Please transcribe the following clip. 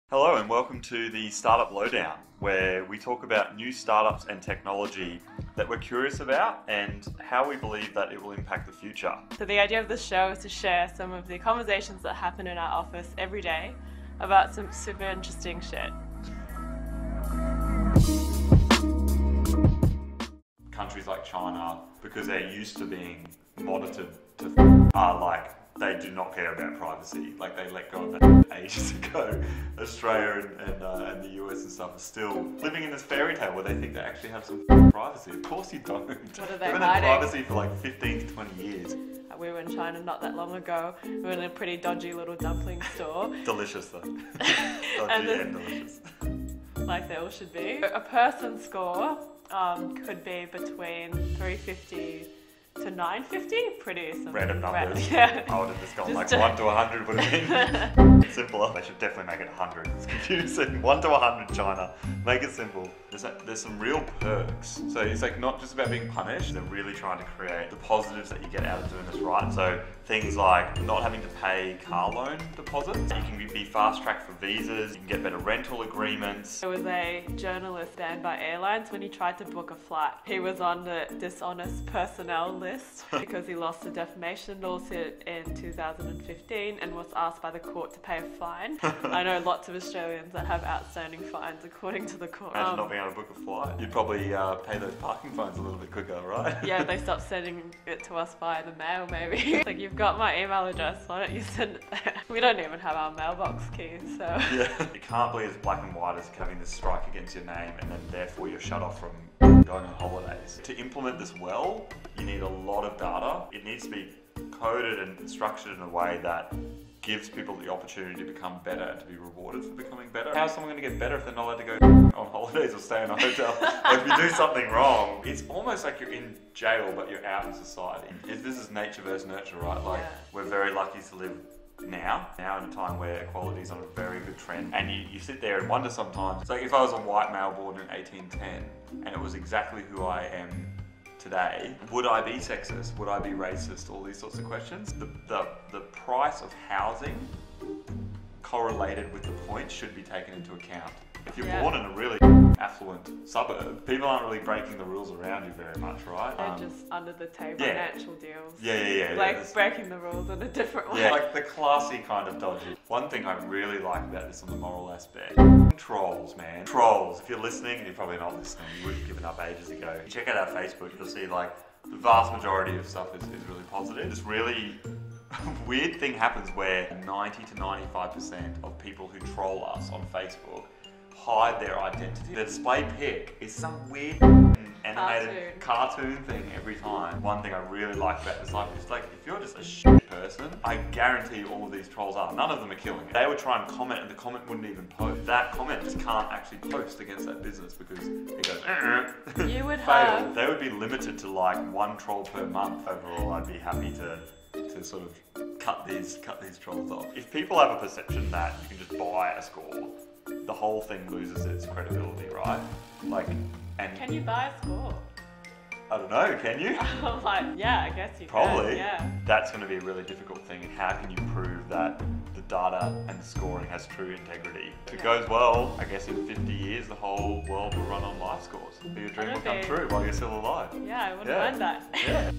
Hello and welcome to the Startup Lowdown, where we talk about new startups and technology that we're curious about and how we believe that it will impact the future. So the idea of this show is to share some of the conversations that happen in our office every day about some super interesting shit. Countries like China, because they're used to being monitored, are like, they do not care about privacy. Like, they let go of that ages ago. Australia and the US and stuff are still living in this fairy tale where they think they actually have some privacy. Of course you don't. What are they They've been in privacy for like 15 to 20 years. We were in China not that long ago. We were in a pretty dodgy little dumpling store. Delicious though. Dodgy and delicious. Like they all should be. A person score could be between 350 to 950, pretty simple. Random numbers. Yeah. I would have just gone like 1 to 100 would have been simpler. They should definitely make it 100. It's confusing. 1 to 100 China. Make it simple. There's some real perks. So it's like not just about being punished. They're really trying to create the positives that you get out of doing this right. So things like not having to pay car loan deposits. You can be fast tracked for visas. You can get better rental agreements. There was a journalist banned by airlines when he tried to book a flight. He was on the dishonest personnel list because he lost a defamation lawsuit in 2015 and was asked by the court to pay a fine. I know lots of Australians that have outstanding fines according to the court. Imagine not being able to book a flight. You'd probably pay those parking fines a little bit quicker, right? Yeah, they stopped sending it to us via the mail maybe. Like, you've got my email address, why don't you send it there? We don't even have our mailbox keys, so. Yeah. It can't be as black and white as having this strike against your name and then therefore you're shut off from going on holidays. To implement this well, you need a lot of data. It needs to be coded and structured in a way that gives people the opportunity to become better and to be rewarded for becoming better. How is someone going to get better if they're not allowed to go on holidays or stay in a hotel? Like, if you do something wrong, it's almost like you're in jail but you're out in society. This is nature versus nurture, right? Like, we're very lucky to live now in a time where equality is on a very good trend, and you sit there and wonder sometimes, it's like if I was a white male born in 1810 and it was exactly who I am today, would I be sexist? Would I be racist? All these sorts of questions. The price of housing correlated with the points should be taken into account. If you're born in a really affluent suburb, people aren't really breaking the rules around you very much, right? They're just under the table financial deals. Yeah. Like breaking the rules in a different way. Yeah, like the classy kind of dodgy. One thing I really like about this on the moral aspect, trolls, man. Trolls. If you're listening, and you're probably not listening, you would have given up ages ago. You check out our Facebook, you'll see like the vast majority of stuff is really positive. This really weird thing happens where 90 to 95% of people who troll us on Facebook hide their identity. The display pic is some weird animated cartoon thing every time. One thing I really like about this life is, like, if you're just a shit person, I guarantee you all of these trolls are. None of them are killing it. They would try and comment and the comment wouldn't even post. That comment just can't actually post against that business because it goes, You would fail. have. They would be limited to like 1 troll per month. Overall, I'd be happy to sort of cut these trolls off. If people have a perception that you can just buy a score, the whole thing loses its credibility, right? Like, and Can you buy a score? I don't know, can you? I'm like, yeah, I guess you Probably. can. Yeah. That's going to be a really difficult thing. And how can you prove that the data and the scoring has true integrity? If it goes well, I guess in 50 years, the whole world will run on life scores. Your dream will come true while you're still alive. Yeah, I wouldn't mind that. Yeah.